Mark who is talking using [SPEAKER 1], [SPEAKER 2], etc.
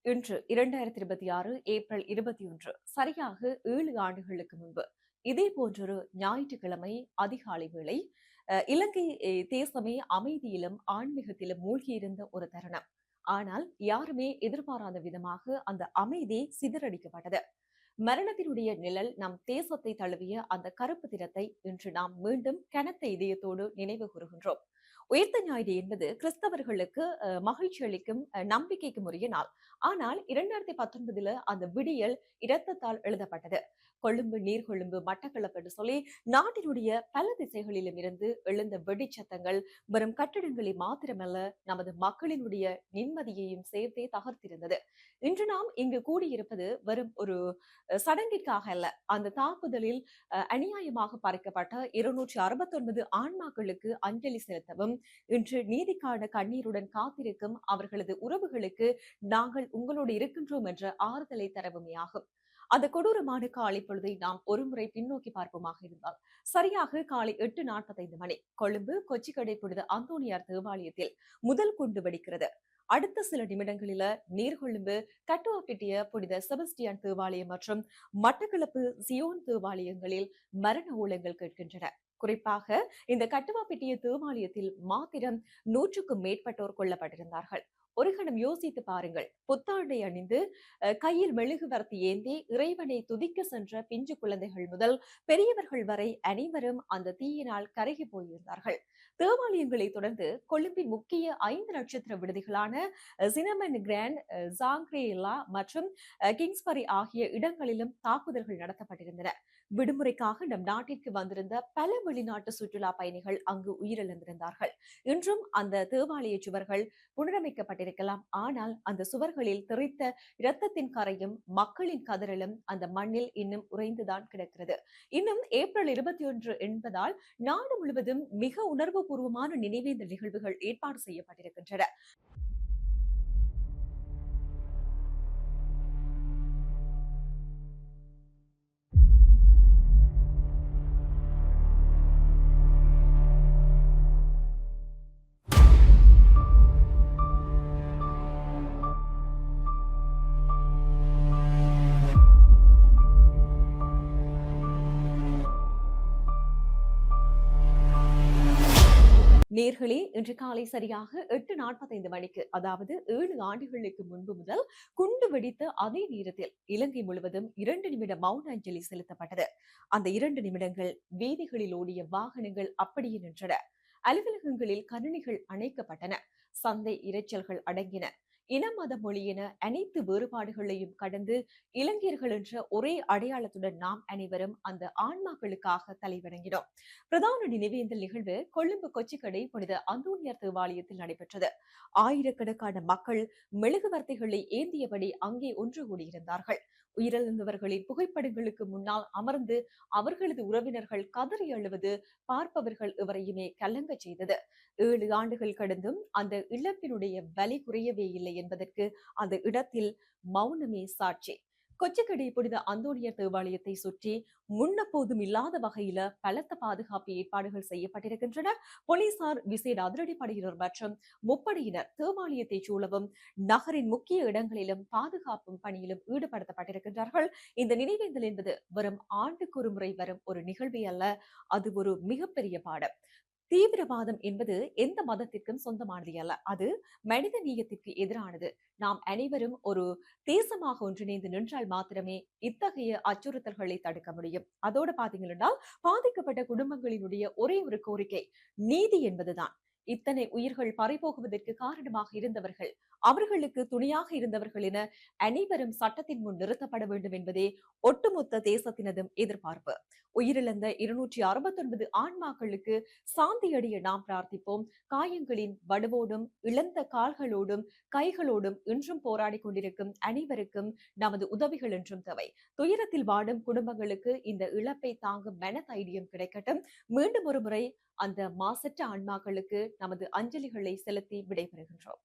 [SPEAKER 1] இன்று 2026 ஏப்ரல் 21 சரியாக 7 ஆண்டுகளுக்கு முன்பு இதே போன்றொரு ஞாயிற்றுக்கிழமை அதிகாலை வேளை இலங்கை தேசமே அமைதியிலும் ஆன்மீகத்திலும் மூழ்கியிருந்த ஒரு தருணம். ஆனால் யாருமே எதிர்பாராத விதமாக அந்த அமைதி சிதறடிக்கப்பட்டது. மரணத்தினுடைய நிழல் நம் தேசத்தை தழுவிய அந்த கருப்பு தினத்தை இன்று நாம் மீண்டும் கனத்த இதயத்தோடு நினைவு கூறுகின்றோம். உயிர்த்த ஞாயிறு என்பது கிறிஸ்தவர்களுக்கு மகிழ்ச்சி அளிக்கும் நம்பிக்கைக்கும் உரிய நாள். ஆனால் 2019 அந்த விடியல் இரத்தத்தால் எழுதப்பட்டது. கொழும்பு, நீர்கொழும்பு, மட்டக்களப்பு என்று சொல்லி நாட்டினுடைய பல திசைகளிலும் இருந்து எழுந்த வெடிச்சத்தங்கள் வெறும் கட்டிடங்களை மாத்திரமல்ல, நமது மக்களினுடைய நிம்மதியையும் சேர்த்தே தகர்த்திருந்தது. இன்று நாம் இங்கு கூடியிருப்பது வெறும் ஒரு சடங்கிற்காக அல்ல. அந்த தாக்குதலில் அநியாயமாக பறிக்கப்பட்ட 269 ஆன்மாக்களுக்கு அஞ்சலி செலுத்தவும், இன்று நீதிக்கான கண்ணீருடன் காத்திருக்கும் அவர்களது உறவுகளுக்கு நாங்கள் உங்களோடு இருக்கின்றோம் என்ற ஆறுதலை தரவுமே ஆகும். அந்த கொடூரமான காலை பொழுதை நாம் ஒருமுறை பின்னோக்கி பார்ப்போமாக இருந்தால், சரியாக காலை 8:45 மணி கொழும்பு கொச்சிக்கடை புனித அந்தோனியார் தேவாலயத்தில் முதல் குண்டு வெடிக்கிறது. அடுத்த சில நிமிடங்களில நீர்கொழும்பு கட்டுவாப்பிட்டிய புனித செபஸ்டியான் தேவாலயம் மற்றும் மட்டக்களப்பு சியோன் தேவாலயங்களில் மரண ஓலங்கள் கேட்கின்றன. குறிப்பாக இந்த கட்டுவாப்பிட்டிய தேவாலயத்தில் மாத்திரம் 100க்கும் மேற்பட்டோர் கொல்லப்பட்டிருந்தார்கள். ஒரு கணம் யோசித்து பாருங்கள். புத்தாண்டை அணிந்து கையில் மெழுகுவர்த்தி ஏந்தி இறைவனை துதிக்க சென்ற பிஞ்சு குழந்தைகள் முதல் பெரியவர்கள் வரை அனைவரும் அந்த தீயினால் கருகி போயிருந்தார்கள். தேவாலயங்களை தொடர்ந்து கொழும்பின் முக்கிய 5 நட்சத்திர விடுதிகளான சினமன் கிராண்ட், ஜாங்க்ரேலா மற்றும் கிங்ஸ்பரி ஆகிய இடங்களிலும் தாக்குதல்கள் நடத்தப்பட்டிருந்தன. விடுமுறைக்காக நம் நாட்டிற்கு வந்திருந்த பல வெளிநாட்டு சுற்றுலா பயணிகள் அங்கு உயிரிழந்திருந்தார்கள். இன்றும் அந்த தேவாலய சுவர்கள் புனரமைக்கப்பட்டிருக்கலாம். ஆனால் அந்த சுவர்களில் தெரித்த இரத்தத்தின் கரையும் மக்களின் கதறலும் அந்த மண்ணில் இன்னும் உறைந்துதான் கிடக்கிறது. இன்னும் ஏப்ரல் 21 என்பதால் நாடு முழுவதும் மிக உணர்வுபூர்வமான நினைவேந்த நிகழ்வுகள் ஏற்பாடு செய்யப்பட்டிருக்கின்றன. நேர்களே, இன்று காலை சரியாக 8:45 மணிக்கு, அதாவது 7 ஆண்டுகளுக்கு முன்பு முதல் குண்டு வெடித்த அதே நேரத்தில் இலங்கை முழுவதும் 2 நிமிட மௌன அஞ்சலி செலுத்தப்பட்டது. அந்த 2 நிமிடங்கள் வீதிகளில் ஓடிய வாகனங்கள் அப்படியே நின்றன. அலுவலகங்களில் கணினிகள் அணைக்கப்பட்டன. சந்தை இரைச்சல்கள் அடங்கின. இன மத மொழி என அனைத்து வேறுபாடுகளையும் கடந்து இளைஞர்கள் என்ற ஒரே அடையாளத்துடன் நாம் அனைவரும் அந்த ஆன்மாக்களுக்காக தலைவணங்கினோம். பிரதான நினைவேந்தல் நிகழ்வு கொழும்பு கொச்சிக்கடை புனித அந்தோனியார் தேவாலயத்தில் நடைபெற்றது. ஆயிரக்கணக்கான மக்கள் மெழுகுவர்த்திகளை ஏந்தியபடி அங்கே ஒன்று கூடியிருந்தார்கள். உயிரிழந்தவர்களின் புகைப்படங்களுக்கு முன்னால் அமர்ந்து அவர்களது உறவினர்கள் கதறி அழுவது பார்ப்பவர்கள் எவரையுமே கலங்கச் செய்தது. 7 ஆண்டுகள் கடந்தும் அந்த இழப்பினுடைய வலி குறையவே இல்லை என்பதற்கு அந்த இடத்தில் மௌனமே சாட்சி. கொச்சிக்கடை புனித அந்தோனியர் தேவாலயத்தை சுற்றி முன்னப்போதும் இல்லாத வகையில பலத்த பாதுகாப்பு ஏற்பாடுகள் செய்யப்பட்டிருக்கின்றன. போலீசார், விசேட அதிரடிப்படையினர் மற்றும் முப்படையினர் தேவாலயத்தை சூழவும் நகரின் முக்கிய இடங்களிலும் பாதுகாப்பும் பணியிலும் ஈடுபடுத்தப்பட்டிருக்கின்றார்கள். இந்த நினைவேந்தல் என்பது வெறும் ஆண்டுக்கு ஒரு முறை வரும் ஒரு நிகழ்வே அல்ல, அது ஒரு மிகப்பெரிய பாடம். தீவிரவாதம் என்பது எந்த மதத்திற்கும் சொந்தமானது அல்ல. அது மனித நேயத்திற்கு எதிரானது. நாம் அனைவரும் ஒரு தேசமாக ஒன்றிணைந்து நின்றால் மாத்திரமே இத்தகைய அச்சுறுத்தல்களை தடுக்க முடியும். அதோடு பாத்தீங்கன்னா, பாதிக்கப்பட்ட குடும்பங்களினுடைய ஒரே ஒரு கோரிக்கை நீதி என்பதுதான். இத்தனை உயிர்கள் பறிபோகுவதற்கு காரணமாக இருந்தவர்கள், அவர்களுக்கு துணையாக இருந்தவர்கள் என அனைவரும் சட்டத்தின் முன் நிறுத்தப்பட வேண்டும் என்பதே ஒட்டுமொத்த தேசத்தினதும் எதிர்பார்ப்பு. உயிரிழந்த 269 ஆன்மாக்களுக்கு சாந்தியடைய நாம் பிரார்த்திப்போம். காயங்களின் வடுவோடும் இழந்த கால்களோடும் கைகளோடும் இன்றும் போராடி கொண்டிருக்கும் அனைவருக்கும் நமது உதவிகள் என்றும் தேவை. துயரத்தில் வாடும் குடும்பங்களுக்கு இந்த இழப்பை தாங்கும் மன தைரியம் கிடைக்கட்டும். மீண்டும் ஒரு முறை அந்த மாசற்ற ஆன்மாக்களுக்கு நமது அஞ்சலிகளை செலுத்தி விடைபெறுகின்றோம்.